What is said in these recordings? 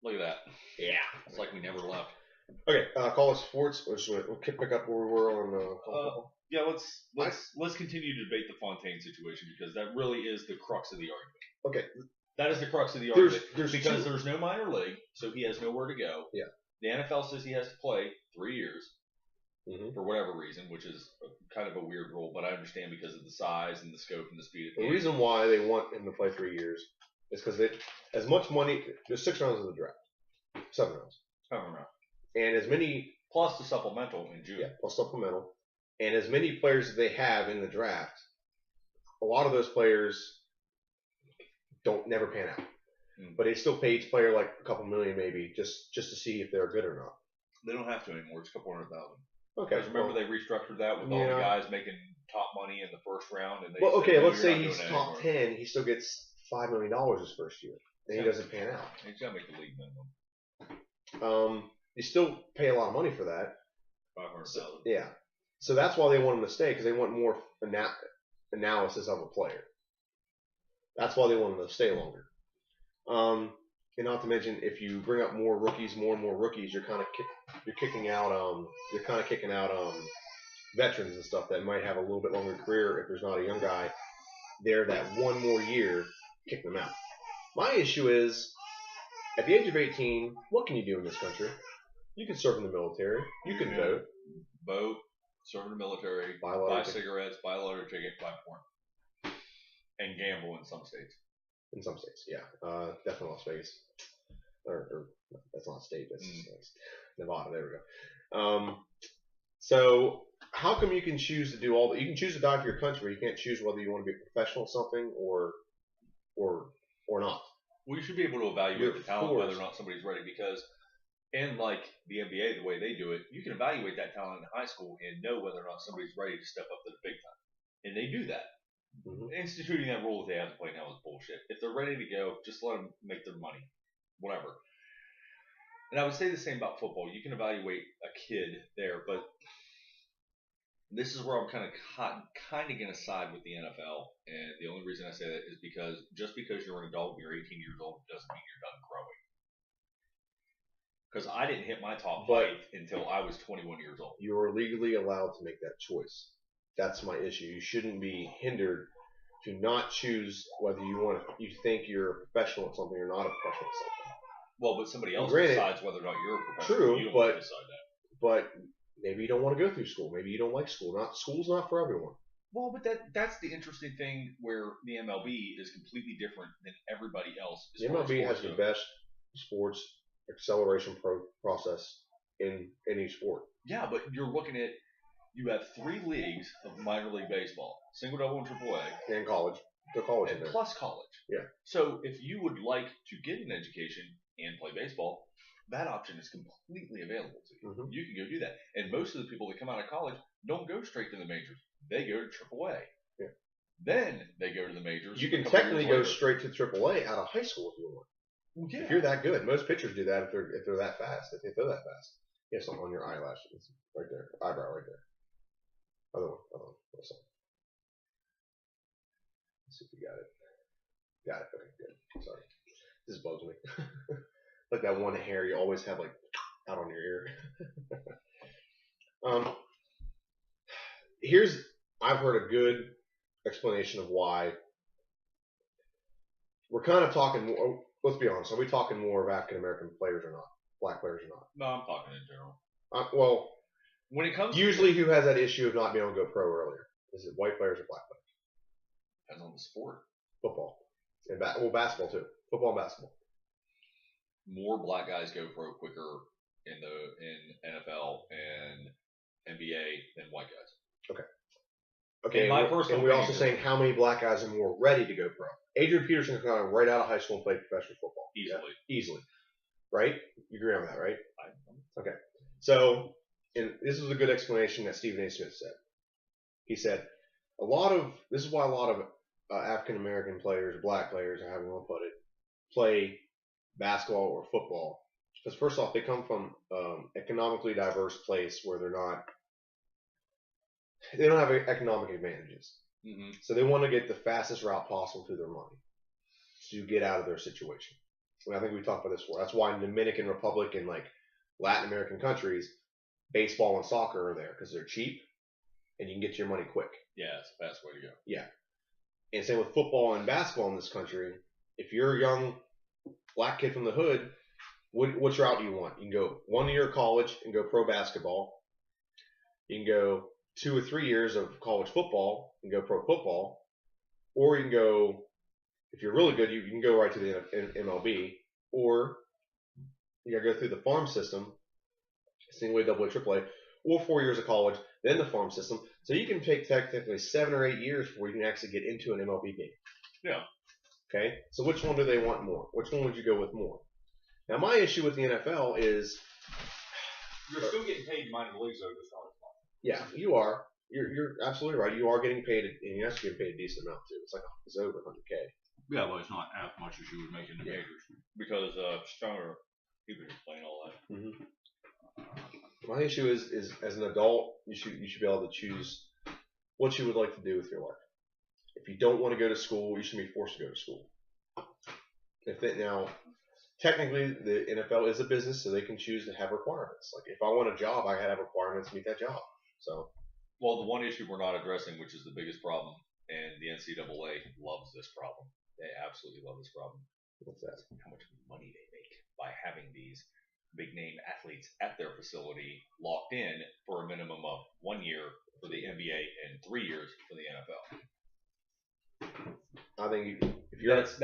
Look at that. Yeah. It's like we never left. Okay, college sports. We'll pick up where we were on football. Yeah, let's continue to debate the Fontaine situation because that really is the crux of the argument. Okay. That is the crux of the argument because there's no minor league, so he has nowhere to go. Yeah. The NFL says he has to play 3 years for whatever reason, which is kind of a weird rule, but I understand because of the size and the scope and the speed of the game. The reason why they want him to play 3 years is because as much money. There's 6 rounds of the draft, 7 rounds. 7 rounds. And as many plus the supplemental in June. Yeah, plus supplemental. And as many players as they have in the draft, a lot of those players never pan out. But they still pay each player like a couple million maybe just to see if they're good or not. They don't have to anymore. It's a couple $100,000. Okay. Because remember they restructured that with all the guys making top money in the first round. And let's say he's top 10. He still gets $5 million his first year. Then he doesn't pan out. He's got to make the league minimum. You still pay a lot of money for that. $500,000. Yeah. So that's why they want him to stay because they want more analysis of a player. That's why they want him to stay longer. And not to mention, if you bring up more and more rookies, you're kicking out veterans and stuff that might have a little bit longer career. If there's not a young guy there that one more year, kick them out. My issue is, at the age of 18, what can you do in this country? You can serve in the military. You can vote, serve in the military, buy cigarettes, buy a lottery ticket, buy porn, and gamble in some states. In some states, yeah. Definitely Las Vegas. Or that's not a state. That's Nevada. There we go. So how come you can choose to do all that? You can choose to die for your country. You can't choose whether you want to be a professional at something or not. Well, you should be able to evaluate the talent, whether or not somebody's ready, because and like the NBA, the way they do it, you can evaluate that talent in high school and know whether or not somebody's ready to step up to the big time. And they do that. Instituting that rule that they have to play now is bullshit. If they're ready to go, just let them make their money. Whatever. And I would say the same about football. You can evaluate a kid there, but this is where I'm kind of going to side with the NFL. And the only reason I say that is because just because you're an adult and you're 18 years old doesn't mean you're done growing. Because I didn't hit my top height until I was 21 years old. You are legally allowed to make that choice. That's my issue. You shouldn't be hindered to not choose whether you think you're a professional at something or not a professional at something. Well, but somebody else decides whether or not you're a professional. True, you don't decide that. But maybe you don't want to go through school. Maybe you don't like school. School's not for everyone. Well, but that's the interesting thing where the MLB is completely different than everybody else. The MLB has the best sports acceleration process in any sport. Yeah, but you're looking at you have 3 leagues of minor league baseball, single, double, and triple A, and college. The college and plus college. Yeah. So if you would like to get an education and play baseball, that option is completely available to you. You can go do that. And most of the people that come out of college don't go straight to the majors. They go to triple A. Yeah. Then they go to the majors. You can technically go straight to triple A out of high school if you want. Well, yeah. If you're that good. Most pitchers do that if they're that fast. If they throw that fast. You have something on your eyelash. It's right there. Eyebrow right there. Other one. Let's see if you got it. Got it. Okay, good. Sorry. This bugs me. Like that one hair you always have like out on your ear. I've heard a good explanation of why we're kind of talking more. Let's be honest. Are we talking more of African American players or not? Black players or not? No, I'm talking in general. Well, when it comes usually who has that issue of not being able to go pro earlier? Is it white players or black players? Depends on the sport. Football. And basketball too. Football and basketball. More black guys go pro quicker in NFL and NBA than white guys. Okay. And we're also saying how many black guys are more ready to go pro. Adrian Peterson got right out of high school and played professional football. Easily. Right? You agree on that, right? Okay. So, and this is a good explanation that Stephen A. Smith said. He said, this is why a lot of African American players, black players, or however you want to put it, play basketball or football. Because first off, they come from economically diverse place where they don't have economic advantages. So they want to get the fastest route possible to their money to get out of their situation. I think we talked about this before. That's why in Dominican Republic and like Latin American countries, baseball and soccer are there because they're cheap and you can get your money quick. Yeah, it's the best way to go. Yeah. And same with football and basketball in this country. If you're a young black kid from the hood, which route do you want? You can go 1 year of college and go pro basketball. You can go 2 or 3 years of college football and go pro football. Or you can go, if you're really good, you can go right to the MLB. Or you got to go through the farm system, single A, double A, triple A, or 4 years of college, then the farm system. So you can take technically 7 or 8 years before you can actually get into an MLB game. Yeah. Okay? So which one do they want more? Which one would you go with more? Now, my issue with the NFL is you're still getting paid in minor leagues, though, just not as much. Yeah, you are. You're absolutely right. You are getting paid, and you're actually getting paid a decent amount, too. It's over 100K. Yeah, but it's not as much as you would make in the majors. Because stronger people are playing all that. Mm-hmm. My issue is as an adult, you should be able to choose what you would like to do with your life. If you don't want to go to school, you shouldn't be forced to go to school. Now, technically, the NFL is a business, so they can choose to have requirements. Like, if I want a job, I gotta have requirements to meet that job. So, well, the one issue we're not addressing, which is the biggest problem, and the NCAA loves this problem. They absolutely love this problem. What's that? How much money they make by having these big name athletes at their facility locked in for a minimum of 1 year for the NBA and 3 years for the NFL. I think if you're that's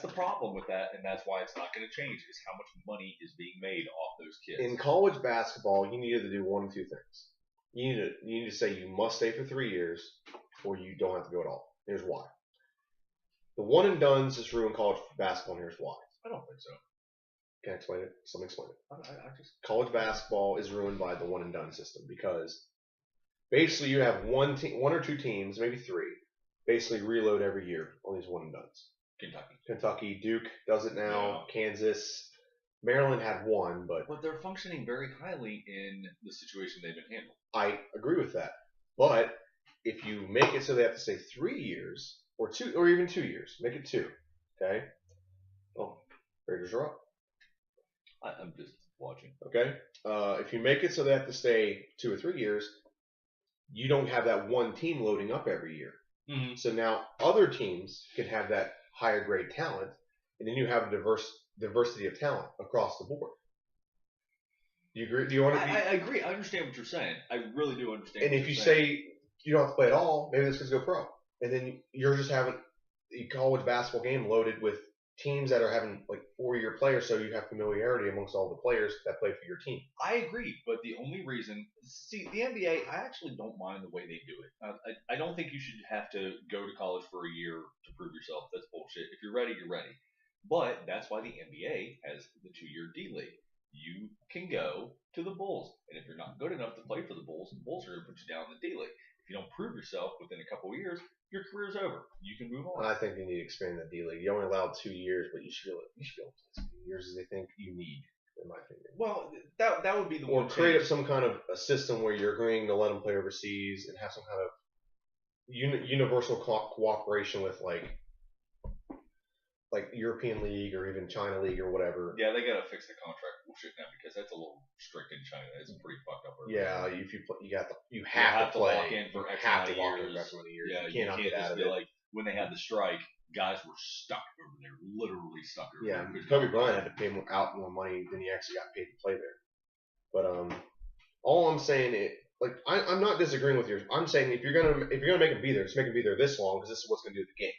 the problem with that, and that's why it's not going to change. Is how much money is being made off those kids. In college basketball, you need to do one of two things. You need to say you must stay for 3 years, or you don't have to go at all. Here's why. The one and dones just ruin college basketball, and here's why. I don't think so. Can I explain it? Somebody explain it. I just college basketball is ruined by the one and done system because basically you have one or two teams, maybe three, basically reload every year on these one and dones. Kentucky, Duke does it now. Yeah. Kansas, Maryland had one, but they're functioning very highly in the situation they've been handled. I agree with that, but if you make it so they have to stay 3 years or 2 or even 2 years, make it 2. Okay. Well, Raiders are up. I'm just watching. Okay. If you make it so they have to stay 2 or 3 years, you don't have that one team loading up every year. Mm-hmm. So now other teams can have that higher grade talent, and then you have a diversity of talent across the board. Do you agree? Do you want to? I agree. I understand what you're saying. I really do understand. And if you say you don't have to play at all, maybe this kid's go pro, and then you're just having a college basketball game loaded with teams that are having like 4-year players, so you have familiarity amongst all the players that play for your team. I agree, but the only reason, the NBA, I actually don't mind the way they do it. I don't think you should have to go to college for a year to prove yourself. That's bullshit. If you're ready, you're ready. But that's why the NBA has the 2-year D-League. You can go to the Bulls, and if you're not good enough to play for the Bulls are going to put you down in the D-League. If you don't prove yourself within a couple of years, your career's over. You can move on. I think you need to expand the D-League. You only allowed 2 years, but you should be able to play as many years as they think you need, in my opinion. Well, that would be the one. Or create some kind of a system where you're agreeing to let them play overseas and have some kind of universal cooperation with like European League or even China League or whatever. Yeah, they gotta fix the contract bullshit now because that's a little strict in China. It's pretty fucked up. Yeah, if you have to play. Lock in for X amount of years. Yeah, you can't get out of it. Like when they had the strike, guys were stuck over there, literally stuck over there. Yeah, Kobe Bryant had to pay out more money than he actually got paid to play there. But all I'm saying is, like, I'm not disagreeing with yours. I'm saying if you're gonna make him be there, just make him be there this long because this is what's gonna do the game.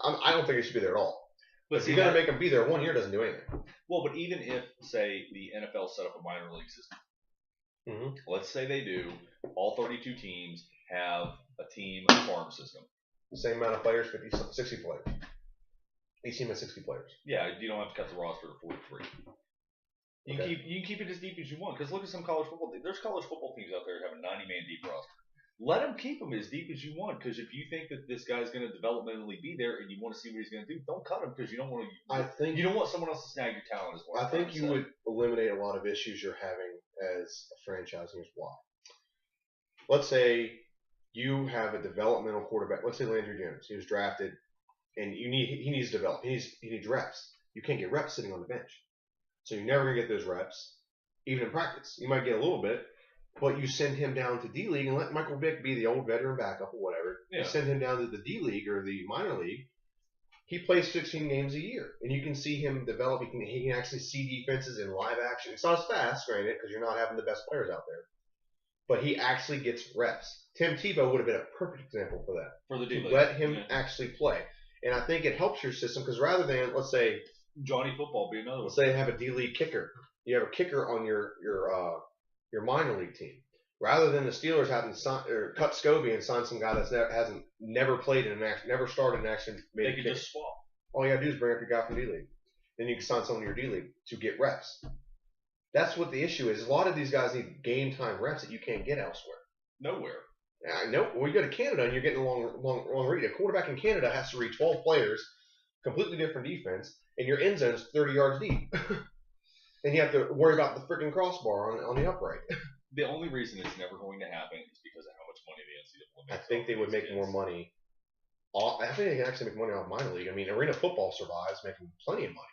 I don't think he should be there at all. But if you're going to make them be there, 1 year doesn't do anything. Well, but even if, say, the NFL set up a minor league system, let's say they do, all 32 teams have a team farm system. Same amount of players, 60 players. Each team has 60 players. Yeah, you don't have to cut the roster to 43. You can keep it as deep as you want. Because look at some college football teams. There's college football teams out there that have a 90-man deep roster. Let them keep him as deep as you want, because if you think that this guy's going to developmentally be there and you want to see what he's going to do, don't cut him because you don't want to. You don't want someone else to snag your talent as well. I think you would eliminate a lot of issues you're having as a franchise. Here's why. Let's say you have a developmental quarterback. Let's say Landry Jones. He was drafted, and he needs to develop. He needs reps. You can't get reps sitting on the bench. So you're never going to get those reps, even in practice. You might get a little bit, but you send him down to D-League and let Michael Vick be the old veteran backup or whatever. Yeah. You send him down to the D-League or the minor league. He plays 16 games a year, and you can see him develop. He can actually see defenses in live action. It's not as fast, granted, because you're not having the best players out there. But he actually gets reps. Tim Tebow would have been a perfect example for that. For the D-League. Let him actually play. And I think it helps your system because rather than, let's say, Johnny Football be another one. Let's say you have a D-League kicker. You have a kicker on your minor league team. Rather than the Steelers having cut Scobie and sign some guy that's never played in an action, never started in action. They could just swap. All you gotta do is bring up your guy from D-League. Then you can sign someone in your D-League to get reps. That's what the issue is. A lot of these guys need game time reps that you can't get elsewhere. Nowhere. I know. Well, you go to Canada and you're getting a long read. A quarterback in Canada has to read 12 players, completely different defense, and your end zone is 30 yards deep. And you have to worry about the freaking crossbar on the upright. The only reason it's never going to happen is because of how much money the NCAA makes. I think they would make more money. I think they can actually make money off minor league. I mean, arena football survives making plenty of money.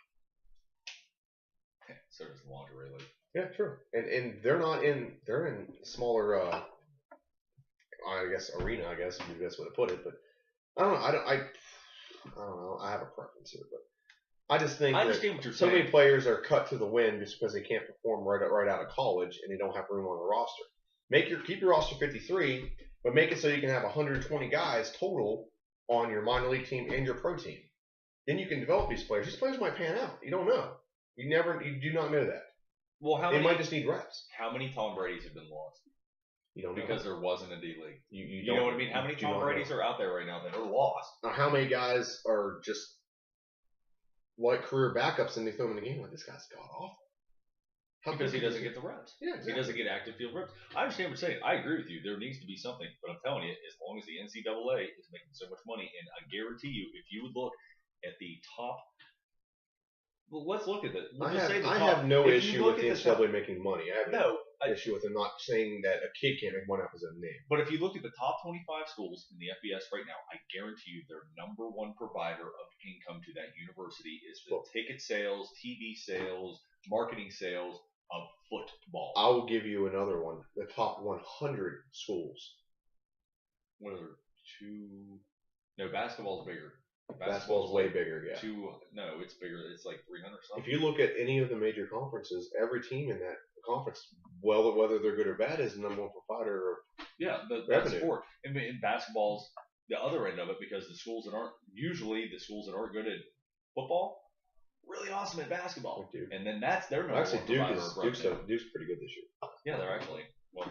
So does the lingerie league. Yeah, true. And they're in smaller, I guess, arena, I guess, if that's way to put it. But I don't know. I don't know. I have a preference here, but I just think that so many players are cut to the wind just because they can't perform right out of college and they don't have room on the roster. Keep your roster 53, but make it so you can have 120 guys total on your minor league team and your pro team. Then you can develop these players. These players might pan out. You don't know. You do not know that. Well, they might just need reps. How many Tom Brady's have been lost? You don't know. Because there wasn't a D-League. You know what I mean? How many Tom Brady's are out there right now that are lost? Now, how many guys are just like career backups and they throw him in the game like this guy's god awful? Because he doesn't get the reps. Yeah, exactly. He doesn't get active field reps. I understand what you're saying. I agree with you. There needs to be something. But I'm telling you, as long as the NCAA is making so much money, and I guarantee you, if you would look at the top, well, let's look at it. I have no issue with the NCAA making money. I have no issue with them not saying that a kid can't make money off his own name. But if you look at the top 25 schools in the FBS right now, I guarantee you their number one provider of income to that university is the ticket sales, TV sales, marketing sales of football. I will give you another one. The top 100 schools. What are two? No, basketball's bigger. Basketball's way bigger, yeah. No, it's bigger. It's like 300 something. If you look at any of the major conferences, every team in that conference, whether they're good or bad, is the number one provider of that's sport. And basketball's the other end of it because the schools that aren't good at football, really awesome at basketball. And then that's their number one provider. Duke's pretty good this year. Yeah, they're actually. Well,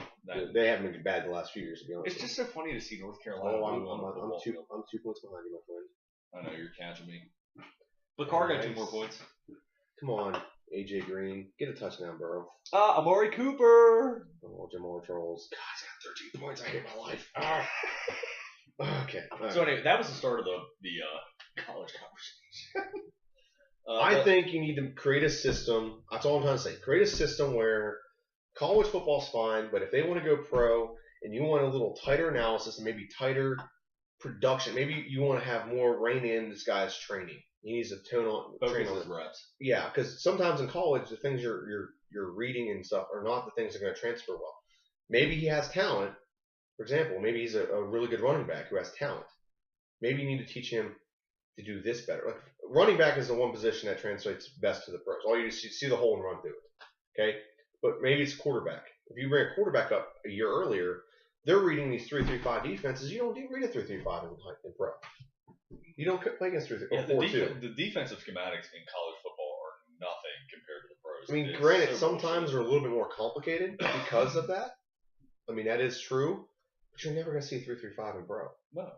they haven't been bad the last few years, to be honest. It's just so funny to see North Carolina. I'm 2 points behind you, my friend. I know, you're catching me. Bakar got 2 more points. Come on, AJ Green. Get a touchdown, bro. Amari Cooper. Oh, Jamal Charles. God, he's got 13 points. I hate my life. Okay. So anyway, that was the start of the college conversation. I think you need to create a system. That's all I'm trying to say. Create a system where college football's fine, but if they want to go pro and you want a little tighter analysis and maybe tighter production, maybe you want to have more rein in this guy's training. He needs to train on his reps. Yeah, because sometimes in college the things you're reading and stuff are not the things that are going to transfer well. Maybe he has talent. For example, maybe he's a really good running back who has talent. Maybe you need to teach him to do this better. Like running back is the one position that translates best to the pros. All you see the hole and run through it. Okay, but maybe it's quarterback. If you bring a quarterback up a year earlier, they're reading these 3-3-5 defenses. You don't read a 3-3-5 in pro. You don't play against 3-3-4-2. The defensive schematics in college football are nothing compared to the pros. I mean, granted, sometimes they're a little bit more complicated because of that. I mean, that is true. But you're never going to see 3-3-5 in pro. No.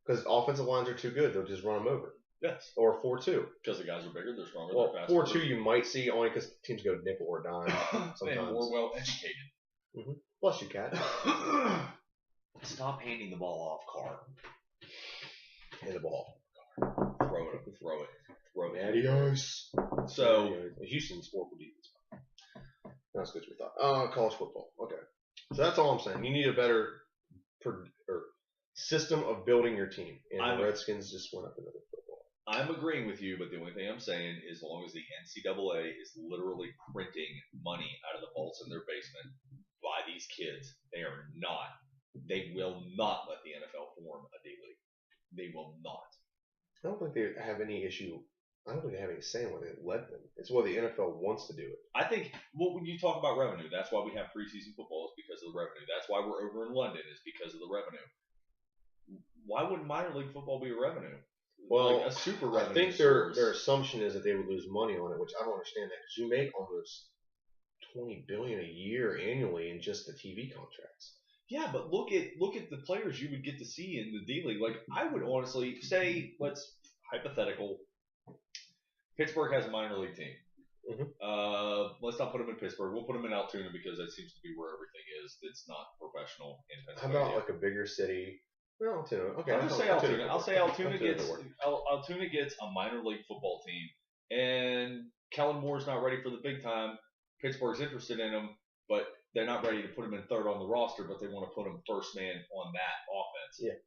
Because offensive lines are too good. They'll just run them over. Yes. Or 4-2. Because the guys are bigger, they're stronger, they're faster. 4-2 you might see only because teams go nickel or dime sometimes. And more well educated. Mm-hmm. Bless you, Cat. Stop handing the ball off, Carr. Hand the ball. Throw it. Adios. So, Houston's sport for defense. That's good as we thought. College football. Okay. So that's all I'm saying. You need a better system of building your team. And the Redskins just went up another football. I'm agreeing with you, but the only thing I'm saying is, as long as the NCAA is literally printing money out of the vaults in their basement by these kids, they will not let the NFL form a D-League. They will not. I don't think they have any issue. I don't think they have any say in whether they let them. It's whether the NFL wants to do it. I think, when you talk about revenue, that's why we have preseason football, is because of the revenue. That's why we're over in London, is because of the revenue. Why wouldn't minor league football be a revenue? Well, like a super revenue. I think their assumption is that they would lose money on it, which I don't understand that, because you make almost $20 billion a year annually in just the TV contracts. Yeah, but look at the players you would get to see in the D-League. Like, I would honestly say, hypothetical, Pittsburgh has a minor league team. Mm-hmm. Let's not put them in Pittsburgh. We'll put them in Altoona, because that seems to be where everything is that's not professional in How Pennsylvania. about like a bigger city? Well, Altoona. Okay, I'll just say Altoona. I'll say Altoona gets a minor league football team, and Kellen Moore's not ready for the big time. Pittsburgh's interested in him, but they're not ready to put him in third on the roster, but they want to put him first man on that offense. Yeah.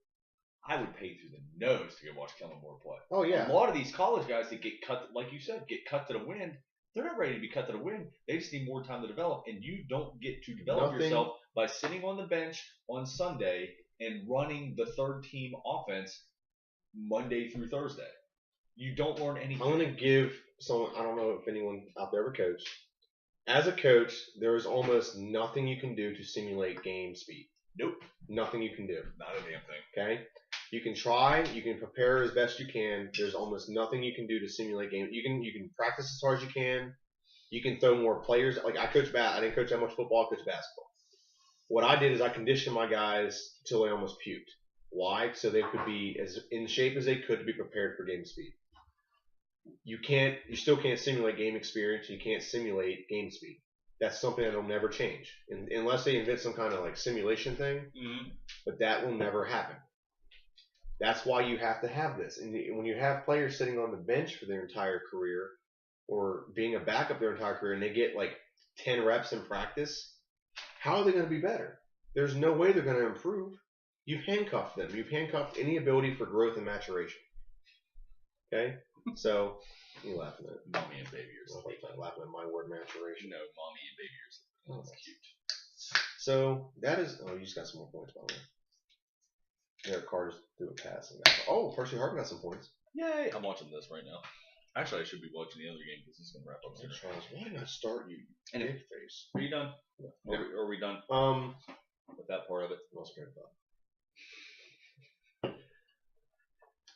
I would pay through the nose to go watch Kellen Moore play. Oh, yeah. A lot of these college guys that get cut, like you said, get cut to the wind, they're not ready to be cut to the wind. They just need more time to develop, and you don't get to develop yourself by sitting on the bench on Sunday and running the third team offense Monday through Thursday. You don't learn anything. I'm going to give someone, I don't know if anyone out there ever coached. As a coach, there is almost nothing you can do to simulate game speed. Nope. Nothing you can do. Not a damn thing. Okay? You can try, you can prepare as best you can. There's almost nothing you can do to simulate game. You can practice as hard as you can. You can throw more players. Like, I didn't coach that much football, I coached basketball. What I did is I conditioned my guys until they almost puked. Why? So they could be as in shape as they could to be prepared for game speed. You still can't simulate game experience. You can't simulate game speed. That's something that'll never change, unless they invent some kind of like simulation thing. Mm-hmm. But that will never happen. That's why you have to have this. And when you have players sitting on the bench for their entire career, or being a backup their entire career, and they get like 10 reps in practice, how are they going to be better? There's no way they're going to improve. You've handcuffed them. You've handcuffed any ability for growth and maturation. Okay? So, you're laughing at mommy and baby or something. I'm laughing at my word maturation. No, mommy and baby or something. That's cute. So, that is... Oh, you just got some more points, by the way. Derek Carter's threw a pass. Oh, Percy Harvin got some points. Yay! I'm watching this right now. Actually, I should be watching the other game because it's going to wrap up soon. Why did I start you? Anyway, face. Are you done? Yeah. Are we done? With that part of it? Well, straight up.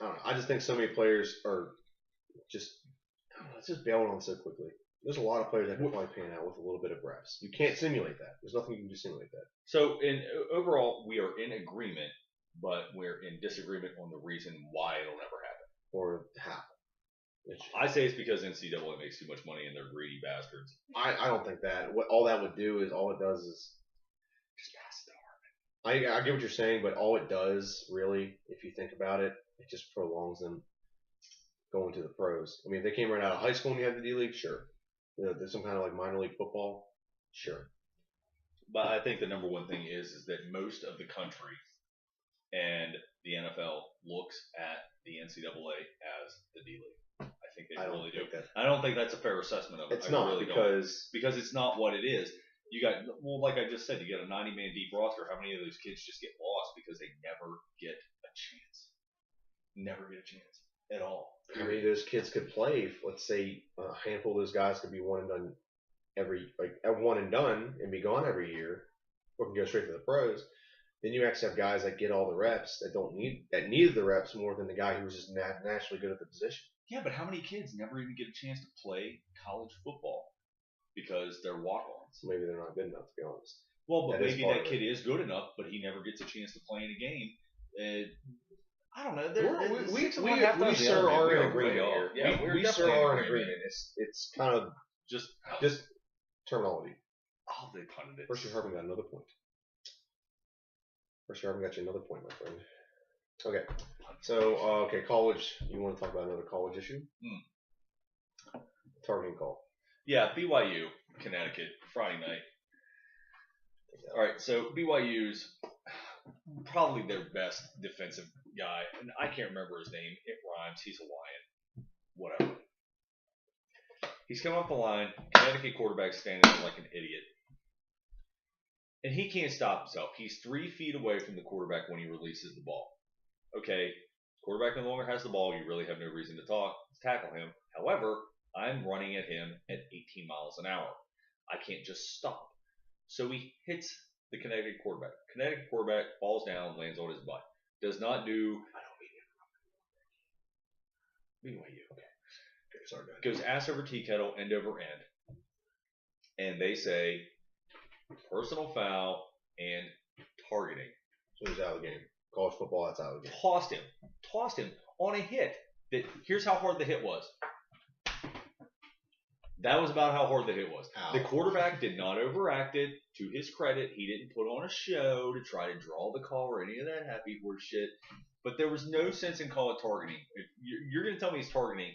I don't know. I just think so many players are just, it's just bailing on so quickly. There's a lot of players that can probably pan out with a little bit of reps. You can't simulate that. There's nothing you can do to simulate that. So, overall, we are in agreement, but we're in disagreement on the reason why it'll never happen. Or how. I say it's because NCAA makes too much money and they're greedy bastards. I don't think that. All that would do is, all it does is just pass it to I get what you're saying, but all it does, really, if you think about it, it just prolongs them going to the pros. I mean, if they came right out of high school and you had the D-League, sure. There's some kind of like minor league football, sure. But I think the number one thing is that most of the country and the NFL looks at the NCAA as the D-League. I think they really do. I don't think that's a fair assessment of it. It's not, really because it's not what it is. You got, like I just said, you got a 90-man deep roster. How many of those kids just get lost because they never get a chance? Never get a chance at all. How many of those kids could play? Let's say a handful of those guys could be one and done and be gone every year, or can go straight to the pros. Then you actually have guys that get all the reps that needed the reps more than the guy who was just naturally good at the position. Yeah, but how many kids never even get a chance to play college football because they're walk-ons? Maybe they're not good enough, to be honest. Well, but maybe that kid is good enough, but he never gets a chance to play in a game. I don't know. We sir are in agreement here. Yeah, we sir are in agreement. It's kind of just terminology. Oh, they punted it. Percy Harvin got another point. Percy Harvin got you another point, my friend. Okay. So, college. You want to talk about another college issue? Targeting call. Yeah, BYU, Connecticut, Friday night. All right, so BYU's probably their best defensive guy, and I can't remember his name. It rhymes. He's Hawaiian. whatever. He's coming off the line. Connecticut quarterback standing there like an idiot. And he can't stop himself. He's 3 feet away from the quarterback when he releases the ball. Okay, quarterback no longer has the ball. You really have no reason to tackle him. However, I'm running at him at 18 miles an hour. I can't just stop. So he hits the Connecticut quarterback. Connecticut quarterback falls down, lands on his butt. Does not do. I don't mean you. Okay. Sorry, goes ass over tea kettle, end over end. And they say personal foul and targeting. So he's out of the game. College football, that's out of the game. Tossed him on a hit. Here's how hard the hit was. That was about how hard the hit was. Ow. The quarterback did not overact it. To his credit, he didn't put on a show to try to draw the call or any of that happy horse shit. But there was no sense in calling it targeting. If you're going to tell me it's targeting,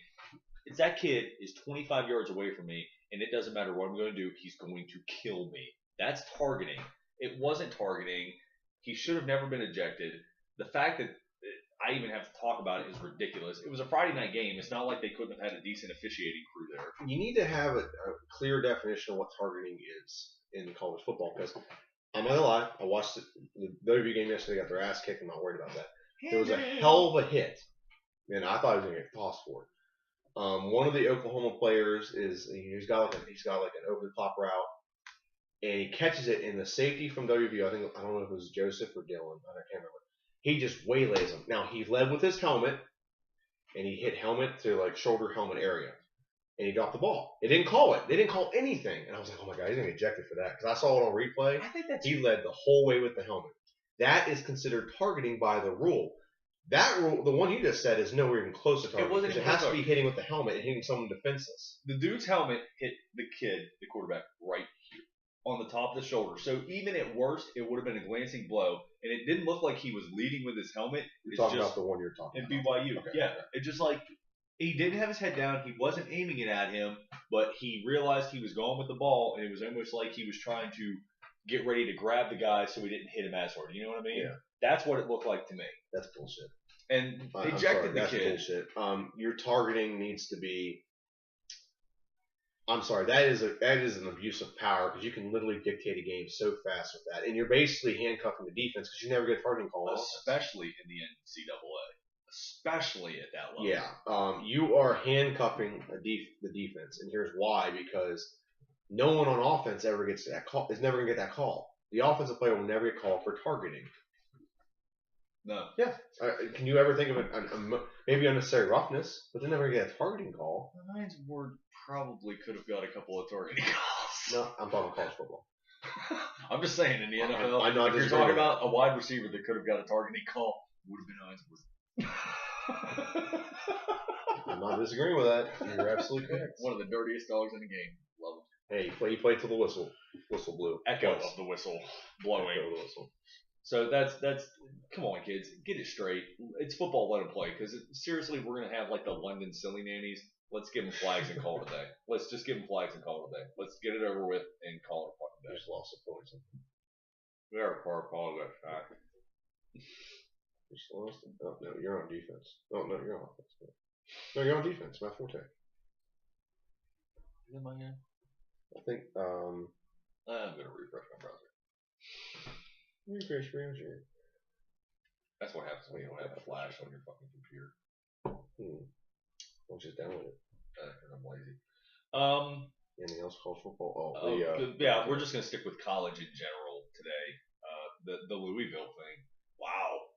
if that kid is 25 yards away from me, and it doesn't matter what I'm going to do, he's going to kill me. That's targeting. It wasn't targeting. He should have never been ejected. The fact that I even have to talk about it is ridiculous. It was a Friday night game. It's not like they couldn't have had a decent officiating crew there. You need to have a clear definition of what targeting is in college football, because I'm not going to lie, I watched the WB game yesterday, got their ass kicked. I'm not worried about that. It was a hell of a hit, and I thought he was going to get tossed for it. One of the Oklahoma players he's got like an over the top route, and he catches it in the safety from WVU. I don't know if it was Joseph or Dylan. I can't remember. He just waylays him. Now he led with his helmet, and he hit helmet to like shoulder helmet area, and he dropped the ball. They didn't call it. They didn't call anything, and I was like, oh my god, he's gonna get ejected for that, because I saw it on replay. I think he led the whole way with the helmet. That is considered targeting by the rule. That rule, the one you just said, is nowhere even close to targeting. It has to be hitting with the helmet and hitting someone defenseless. The dude's helmet hit the quarterback, right here on the top of the shoulder. So even at worst, it would have been a glancing blow, and it didn't look like he was leading with his helmet. You're talking about the one you're talking about. In BYU, okay, yeah. Okay. It just like he didn't have his head down. He wasn't aiming it at him, but he realized he was going with the ball, and it was almost like he was trying to get ready to grab the guy so he didn't hit him as hard. You know what I mean? Yeah. That's what it looked like to me. That's bullshit. And ejected the kid. That's bullshit. Your targeting needs to be. I'm sorry. That is an abuse of power, because you can literally dictate a game so fast with that, and you're basically handcuffing the defense because you never get a targeting call. Especially in the NCAA. Especially at that level. Yeah. You are handcuffing the defense, and here's why: because no one on offense ever gets that call. Is never gonna get that call. The offensive player will never get called for targeting. No. Yeah. Can you ever think of maybe unnecessary roughness, but they never get a targeting call? The Lions Ward probably could have got a couple of targeting calls. No, I'm talking college football. I'm just saying, in the NFL, if you're talking about a wide receiver that could have got a targeting call, would have been Lions Ward. I'm not disagreeing with that. You're absolutely correct. One of the dirtiest dogs in the game. Love him. Hey, he played till the whistle blew. Echo of the whistle blowing. Echo of the whistle. So that's come on, kids, get it straight. It's football, let them play. Because seriously, we're gonna have like the London silly nannies. Let's give them flags and call it a day. Let's just give them flags and call it a day. Let's get it over with and call it a fucking day. Just lost the points. We are far apologize. Just lost. Oh no, you're on defense. Oh no, you're on offense. No, you're on defense. My forte. Is it my game? I think. I'm gonna refresh my browser. Refresh browser. That's what happens when you don't have a flash on your fucking computer. I'll just download it. Because I'm lazy. Anything else college football? Yeah, we're just gonna stick with college in general today. The Louisville thing. Wow.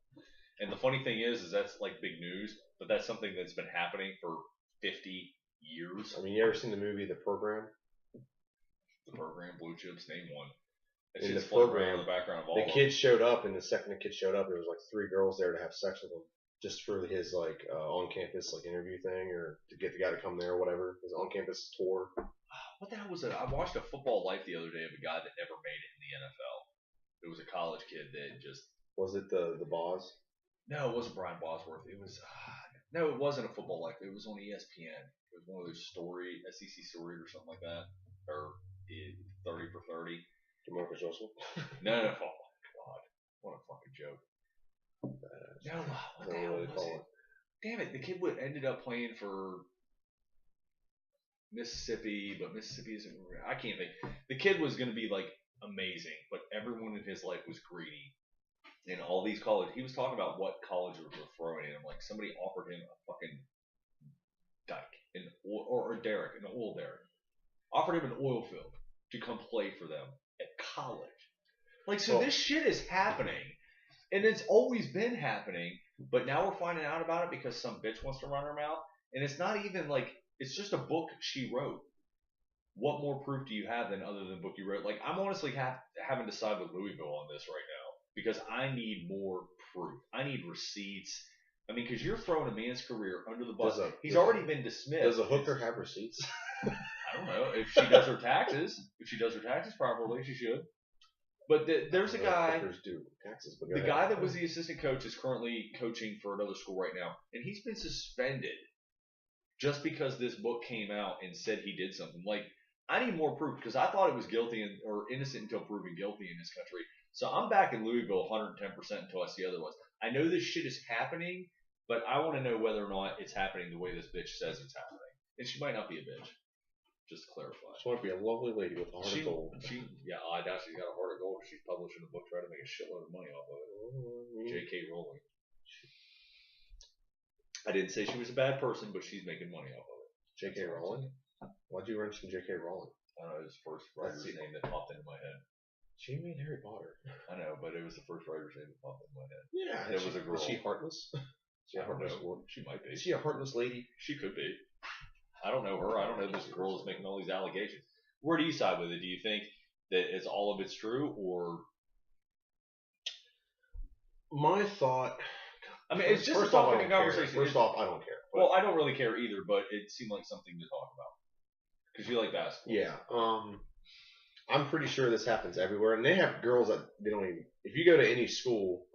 And the funny thing is that's like big news, but that's something that's been happening for 50 years. I mean, you ever seen the movie The Program? The Program, Blue Chips, name one. In the program, the background of all the kids showed up, and the second the kids showed up, there was like 3 girls there to have sex with him, just for his like on-campus like interview thing, or to get the guy to come there or whatever. His on-campus tour. What the hell was it? I watched a Football Life the other day of a guy that never made it in the NFL. It was a college kid that just. Was it the Boz? No, it wasn't Brian Bosworth. It was no, it wasn't a Football Life. It was on ESPN. It was one of those SEC stories or something like that, or 30 for 30. Marcus Russell? No. Oh my god. What a fucking joke. No, what the hell was it? Damn it, the kid ended up playing for Mississippi, but Mississippi isn't. I can't think. The kid was going to be like amazing, but everyone in his life was greedy. And all these colleges, he was talking about what colleges were throwing at him. Like somebody offered him a fucking or derrick, an oil derrick, offered him an oil field to come play for them at college. Like, so this shit is happening, and it's always been happening. But now we're finding out about it because some bitch wants to run her mouth, and it's not even like it's just a book she wrote. What more proof do you have than other than the book you wrote? Like, I'm honestly having to side with Louisville on this right now because I need more proof. I need receipts. I mean, because you're throwing a man's career under the bus. He's already been dismissed. Does a hooker have receipts? I don't know. If she does her taxes, properly, she should. But there's a guy. Hookers do taxes. The guy that was the assistant coach is currently coaching for another school right now, and he's been suspended just because this book came out and said he did something. Like, I need more proof because I thought it was guilty or innocent until proven guilty in this country. So I'm back in Louisville 110% until I see otherwise. I know this shit is happening, but I want to know whether or not it's happening the way this bitch says it's happening. And she might not be a bitch. Just to clarify. She might be a lovely lady with a heart of gold. I doubt she's got a heart of gold. She's publishing a book trying to make a shitload of money off of it. J.K. Rowling. I didn't say she was a bad person, but she's making money off of it. J.K. Rowling? Why'd you mention J.K. Rowling? I don't know. It was the first writer's name that popped into my head. She made Harry Potter. I know, but it was the first writer's name that popped into my head. Yeah. And it was a girl. Is she heartless? I don't know. She might be. Is she a heartless lady? She could be. I don't know her. I don't know this girl is making all these allegations. Where do you side with it? Do you think that it's all of it's true, or? My thought. I mean, it's just a topic of conversation. First off, I don't care. Well, I don't really care either, but it seemed like something to talk about because you like basketball. Yeah. I'm pretty sure this happens everywhere, and they have girls that they don't even. If you go to any school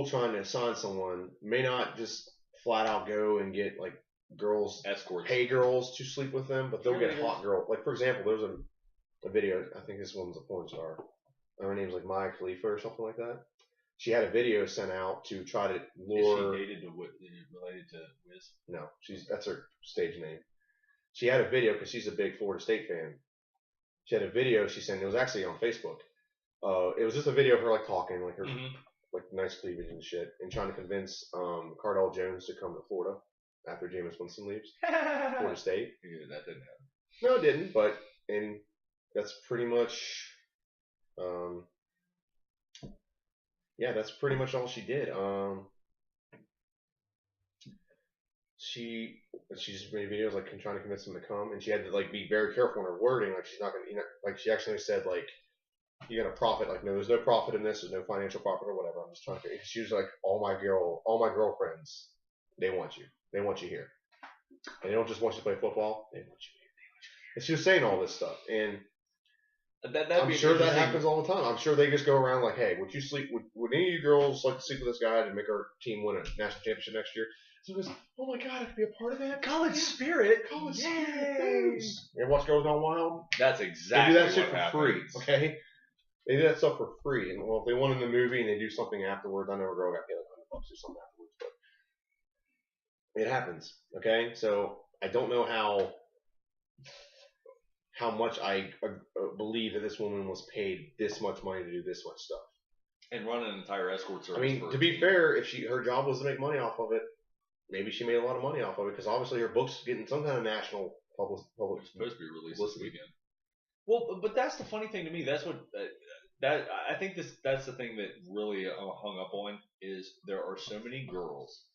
trying to assign someone may not just flat out go and get like girls, escorts, pay girls to sleep with them, but they'll get hot girl. Like for example, there's a video. I think this woman's a porn star. Her name's like Maya Khalifa or something like that. She had a video sent out to try to lure. Is she related to Wiz? No, that's her stage name. She had a video because she's a big Florida State fan. She had a video she sent. It was actually on Facebook. It was just a video of her like talking, like her like nice cleavage and shit, and trying to convince Cardell Jones to come to Florida after Jameis Winston leaves Florida State. Yeah, that didn't happen. No, it didn't. But that's pretty much. Yeah, that's pretty much all she did. She just made videos like trying to convince them to come, and she had to like be very careful in her wording. Like she's not gonna, like she actually said like you're gonna profit. Like no, there's no profit in this. There's no financial profit or whatever. I'm just trying to. She was like all my girlfriends, they want you. They want you here, and they don't just want you to play football. They want you here. And she was saying all this stuff, and I'm sure that happens all the time. I'm sure they just go around like, hey, would any of you girls like to sleep with this guy to make our team win a national championship next year? So he goes, oh my God, I could be a part of that. College spirit. Spirit. You watch Girls Gone Wild? That's exactly they do that shit what for free, okay? They do that stuff for free. And well, if they won in the movie and they do something afterwards, I know a girl got paid like $100 or something afterwards, but it happens, okay? So I don't know how much I believe that this woman was paid this much money to do this much stuff. And run an entire escort service. I mean, to be fair, if her job was to make money off of it, maybe she made a lot of money off of it because obviously her book's getting some kind of national public. It's supposed to be released this weekend. Well, but that's the funny thing to me. That's what I think. That's the thing that really hung up on is there are so many girls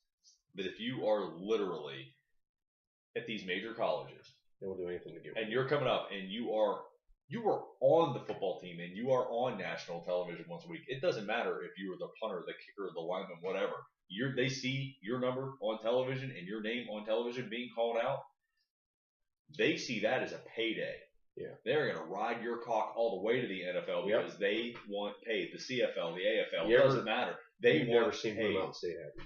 that if you are literally at these major colleges. They will do anything to get. And you're coming up, and you are on the football team, and you are on national television once a week. It doesn't matter if you were the punter, the kicker, the lineman, whatever. They see your number on television and your name on television being called out. They see that as a payday. Yeah, they're gonna ride your cock all the way to the NFL because they want paid. The CFL, the AFL, it doesn't matter. You've never seen Blue Mountain State, have you?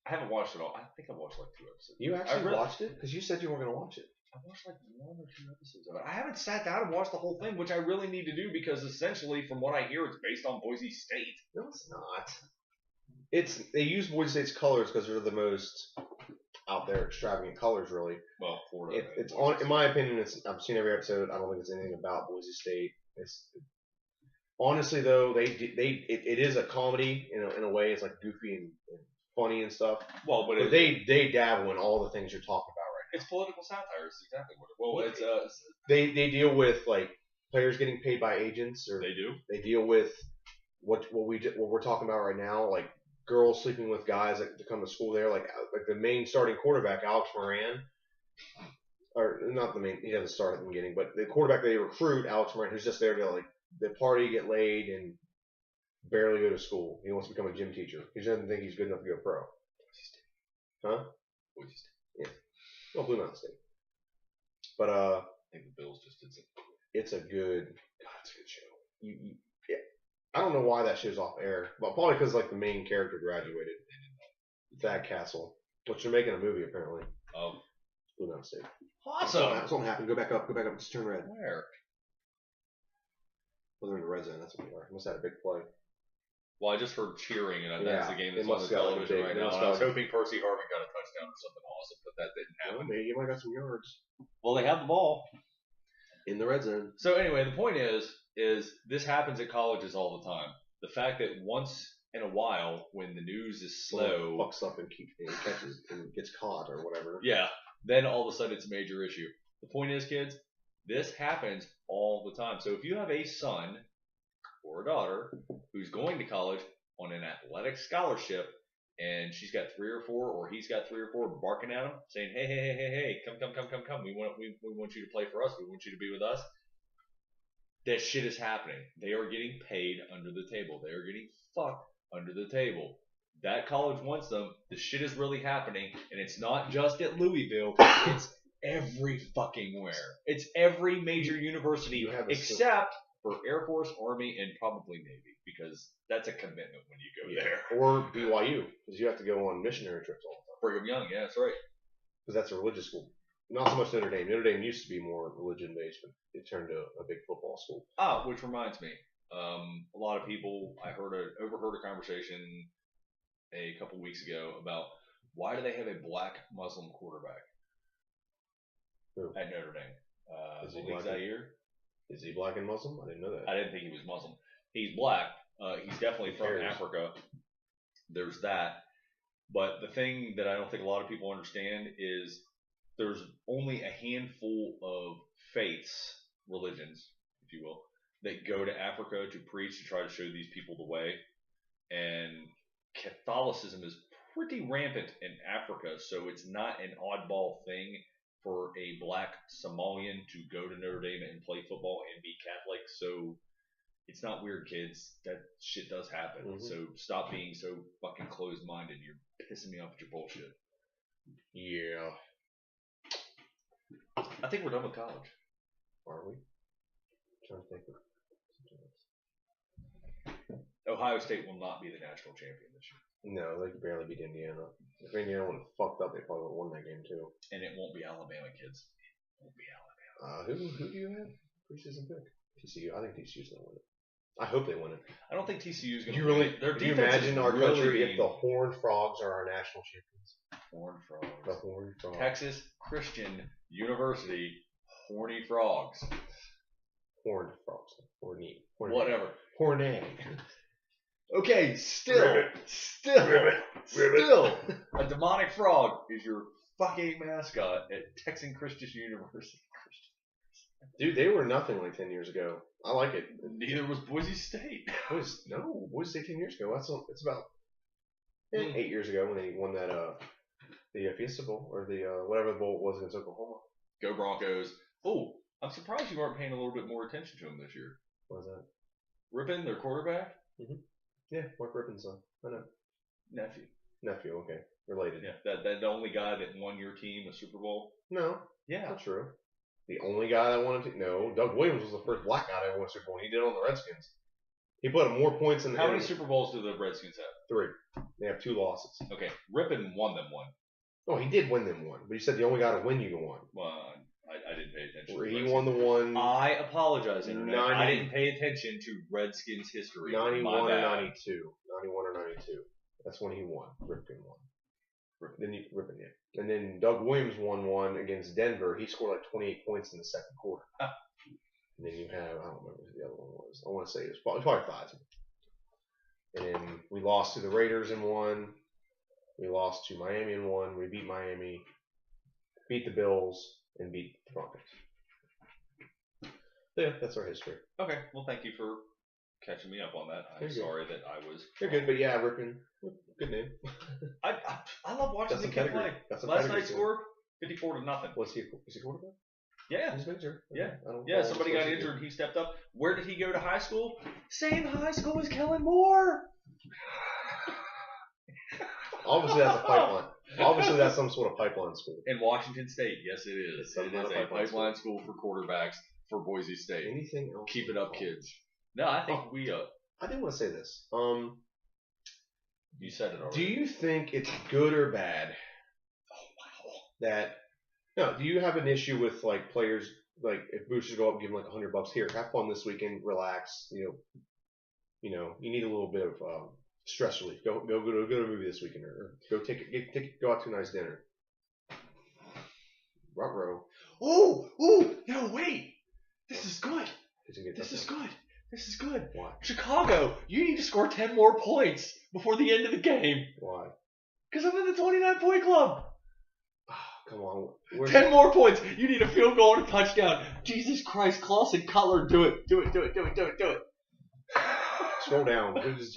I haven't watched it all. I think I've watched like 2 episodes. You actually watched it? Because you said you weren't going to watch it. I watched like 1 or 2 episodes of it. I haven't sat down and watched the whole thing, which I really need to do because essentially, from what I hear, it's based on Boise State. No, it's not. They use Boise State's colors because they're the most out there extravagant colors, really. Well, Florida. It's on. In my opinion, I've seen every episode. I don't think it's anything about Boise State. Honestly, though, it is a comedy in a way. It's like goofy and funny and stuff. Well, but they dabble in all the things you're talking about right now. It's political satire. It's exactly what it. Well, it's they deal with like players getting paid by agents, or they do. They deal with what we're talking about right now, like girls sleeping with guys that to come to school there, like the main starting quarterback, Alex Moran. Or not the main, he doesn't start at the beginning, but the quarterback they recruit, Alex Moran, who's just there to like the party, get laid, and barely go to school. He wants to become a gym teacher. He doesn't think he's good enough to go pro. Huh? Boise State. Yeah. Well, Blue Mountain State. But I think the Bills just did something. It's a good show. Yeah. I don't know why that show's off air, but probably because like the main character graduated. Thad Castle, which they're making a movie apparently. Oh. Blue Mountain State. Awesome. Something happened. Go back up. Just turn red. Where? Well, they're in the red zone. That's what they are. Must have had a big play. Well, I just heard cheering, and that's the game that's on the television right now. I was hoping Percy Harvin got a touchdown or something awesome, but that didn't happen. Well, maybe you might got some yards. Well, they have the ball in the red zone. So anyway, the point is this happens at colleges all the time. The fact that once in a while, when the news is slow, fucks up and catches and gets caught or whatever. Yeah, then all of a sudden it's a major issue. The point is, kids, this happens all the time. So if you have a son or a daughter who's going to college on an athletic scholarship, and she's got 3 or 4, or he's got 3 or 4 barking at him, saying, hey, come. We want you to play for us. We want you to be with us. That shit is happening. They are getting paid under the table. They are getting fucked under the table. That college wants them. The shit is really happening, and it's not just at Louisville. It's every fucking where. It's every major university except for Air Force, Army, and probably Navy, because that's a commitment when you go there. Or BYU, because you have to go on missionary trips all the time. Brigham Young, yeah, that's right. Because that's a religious school. Not so much Notre Dame. Notre Dame used to be more religion-based, but it turned to a big football school. Which reminds me, a lot of people, I overheard a conversation a couple weeks ago about why do they have a black Muslim quarterback at Notre Dame? Is he black? Is he black and Muslim? I didn't know that. I didn't think he was Muslim. He's black. He's definitely from Africa. There's that. But the thing that I don't think a lot of people understand is there's only a handful of faiths, religions, if you will, that go to Africa to preach, to try to show these people the way. And Catholicism is pretty rampant in Africa, so it's not an oddball thing for a black Somalian to go to Notre Dame and play football and be Catholic. So it's not weird, kids. That shit does happen. Mm-hmm. So stop being so fucking closed-minded. You're pissing me off with your bullshit. Yeah. I think we're done with college. Are we? I'm trying to think of Ohio State will not be the national champion this year. No, they could barely beat Indiana. If Indiana would have fucked up, they probably would have won that game too. And it won't be Alabama, kids. It won't be Alabama. Who do you have? Preseason pick? TCU. I think TCU's gonna win it. I hope they win it. I don't think TCU's gonna win it. Can you imagine our country if the Horned Frogs are our national champions? Horned Frogs. The Horned Frogs. Texas Christian University Horny Frogs. Horned Frogs. Horny. Whatever. Horny. Okay, still, a demonic frog is your fucking mascot at Texan Christian University. Dude, they were nothing like 10 years ago. I like it. Neither was Boise State. Boise State 10 years ago. It's about 8 years ago when they won that the Fiesta Bowl or the whatever the bowl was against Oklahoma. Go Broncos! Oh, I'm surprised you aren't paying a little bit more attention to them this year. What was that? Rippon, their quarterback. Mm-hmm. Yeah, Mark Rippon's son. I know. Nephew, okay. Related. Yeah, that the only guy that won your team a Super Bowl? No. Yeah. Not true. The only guy that won it? No. Doug Williams was the first black guy that ever won a Super Bowl. He did it on the Redskins. He put up more points than How many Super Bowls do the Redskins have? 3. They have 2 losses. Okay. Rippon won them one. Oh, he did win them one. But he said the only guy to win you one. Well, I didn't pay attention. He won the one. I apologize, Internet. I didn't pay attention to Redskins history. 91 or 92. 91 or 92. That's when he won. Ripken won. Rippon, yeah. And then Doug Williams won one against Denver. He scored like 28 points in the second quarter. And then you have, I don't remember who the other one was. I want to say it was probably 5. And then we lost to the Raiders in one. We lost to Miami in one. We beat Miami, beat the Bills, and beat the Broncos. Yeah, that's our history. Okay, well, thank you for catching me up on that. I'm sorry that I was. You're good, but yeah, Rippon, good name. I love watching the kid play. Last night scored 54-0. Was he quarterback? Yeah. He's major. Yeah, somebody got injured. He stepped up. Where did he go to high school? Same high school as Kellen Moore. Obviously, that's a pipeline. Obviously, that's some sort of pipeline school. In Washington State, yes, it is. It is a pipeline school for quarterbacks for Boise State. Anything else? Keep it up, kids. No, I think we. I did want to say this. You said it already. Do you think it's good or bad? Oh wow. That. No, do you have an issue with like players, like if boosters go up and give them like $100 here, have fun this weekend, relax, you need a little bit of stress relief. Go to a movie this weekend, or go go out to a nice dinner. Ruh-roh. Oh, no, wait. This is good. This is good. Why? Chicago, you need to score 10 more points before the end of the game. Why? Because I'm in the 29-point club. Come on. 10 more points. You need a field goal and a touchdown. Jesus Christ, Clausen, Cutler, do it. Scroll down. Who's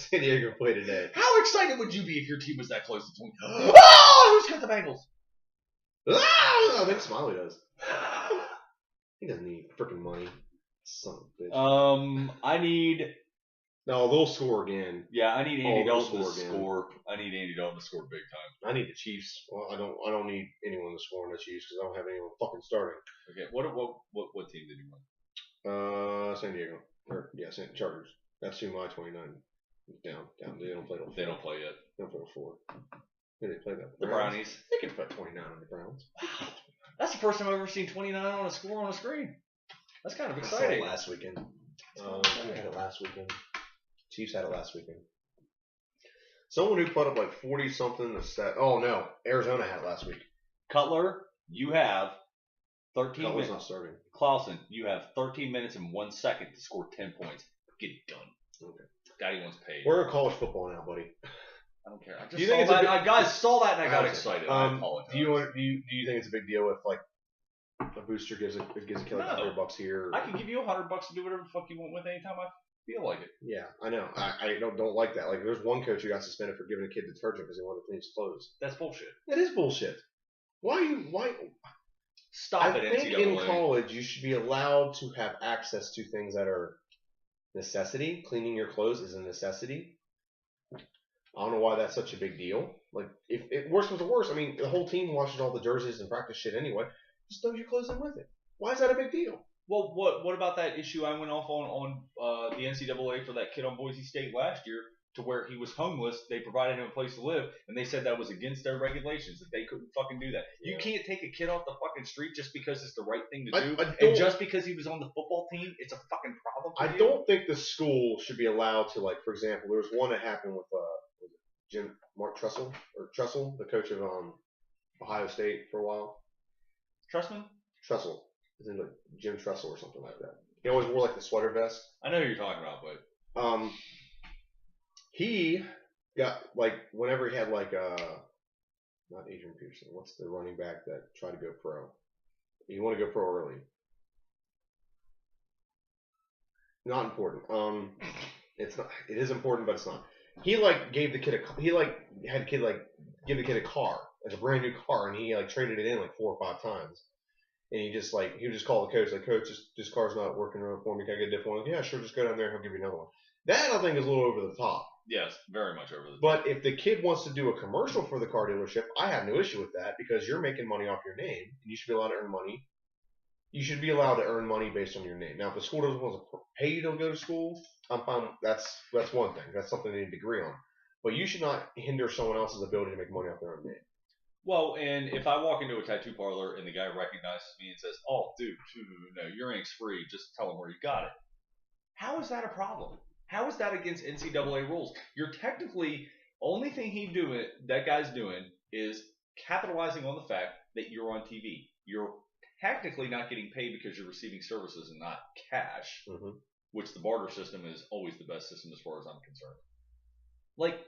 San Diego play today? How excited would you be if your team was that close to 20? Oh, who's got the Bengals? I think Smiley does. He doesn't need freaking money. Son of a bitch. I need. No, they'll score again. Yeah, I need Andy Dalton to score. I need Andy Dalton to score big time. I need the Chiefs. Well, I don't need anyone to score on the Chiefs because I don't have anyone fucking starting. Okay, what team did you win? San Diego. Chargers. That's who my 29 down. They don't play. They don't play yet. They don't play 4. Who do they play that? The Brownies. They can put 29 on the Browns. Wow, that's the first time I've ever seen 29 on a score on a screen. That's kind of exciting. I saw it last weekend. We had it last weekend. Chiefs had it last weekend. Someone who put up like 40 something. Oh no, Arizona had it last week. Cutler, you have 13 Cutler's minutes. not starting. Clausen, you have 13 minutes and 1 second to score 10 points. Get it done. Okay. Daddy wants paid. We're in college football now, buddy. I don't care. I just saw that. I guys saw that and I got excited. I apologize. Do you think it's a big deal if like a booster gives a kid like $100 here? I can give you $100 to do whatever the fuck you want with anytime I feel like it. Yeah, I know. I don't like that. Like, there's one coach who got suspended for giving a kid detergent because he wanted to clean his clothes. That's bullshit. That is bullshit. Why? Stop it, I think NCAA. in college you should be allowed to have access to things that are necessity. Cleaning your clothes is a necessity. I don't know why that's such a big deal. Like, if it worse comes to worse, I mean, the whole team washes all the jerseys and practice shit anyway. Just throw your clothes in with it. Why is that a big deal? Well, what about that issue I went off on the NCAA for that kid on Boise State last year, to where he was homeless? They provided him a place to live, and they said that was against their regulations, that they couldn't fucking do that. Yeah. You can't take a kid off the fucking street just because it's the right thing to do, and just because he was on the football team, it's a fucking problem for you. I don't think the school should be allowed to, like, for example, there was one that happened with Mark Tressel, the coach of Ohio State for a while. Tressman? Tressel. His name was like Jim Tressel or something like that. He always wore like the sweater vest. I know who you're talking about, but he got like whenever he had like not Adrian Peterson. What's the running back that tried to go pro? You want to go pro early. Not important. It's not. It is important, but it's not. He like gave the kid give the kid a car, like a brand new car, and he like traded it in like 4 or 5 times. And he would just call the coach, like, coach, this car's not working for me. Can I get a different one? Yeah, sure, just go down there and he'll give you another one. That, I think, is a little over the top. Yes, very much over the top. But if the kid wants to do a commercial for the car dealership, I have no issue with that because you're making money off your name, and you should be allowed to earn money. You should be allowed to earn money based on your name. Now, if the school doesn't want to pay you to go to school, I'm fine. That's one thing. That's something they need to agree on. But you should not hinder someone else's ability to make money off their own name. Well, and if I walk into a tattoo parlor and the guy recognizes me and says, "Oh, dude, no, your ink's free. Just tell him where you got it." How is that a problem? How is that against NCAA rules? You're technically only thing that guy's doing is capitalizing on the fact that you're on TV. You're technically not getting paid because you're receiving services and not cash, which the barter system is always the best system as far as I'm concerned. Like,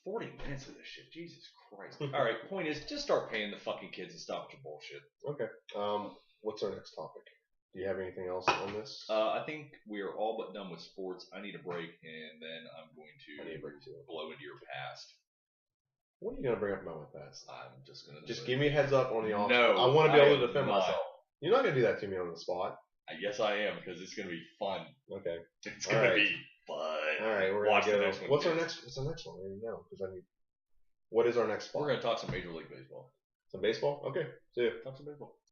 40 minutes of this shit. Jesus Christ. All right, point is, just start paying the fucking kids and stop with your bullshit. Okay. What's our next topic? Do you have anything else on this? I think we are all but done with sports. I need a break, and then I'm going to blow into your past. What are you going to bring up about my past? I'm just going to just give me a heads up on the off. No, I want to be able to defend myself. You're not going to do that to me on the spot. Yes, I am, because it's going to be fun. Okay. It's going to be fun. All right, we're going to go. What's our next one? I need to know, because what is our next spot? We're going to talk some Major League Baseball. Some baseball? Okay. See ya. Talk some baseball.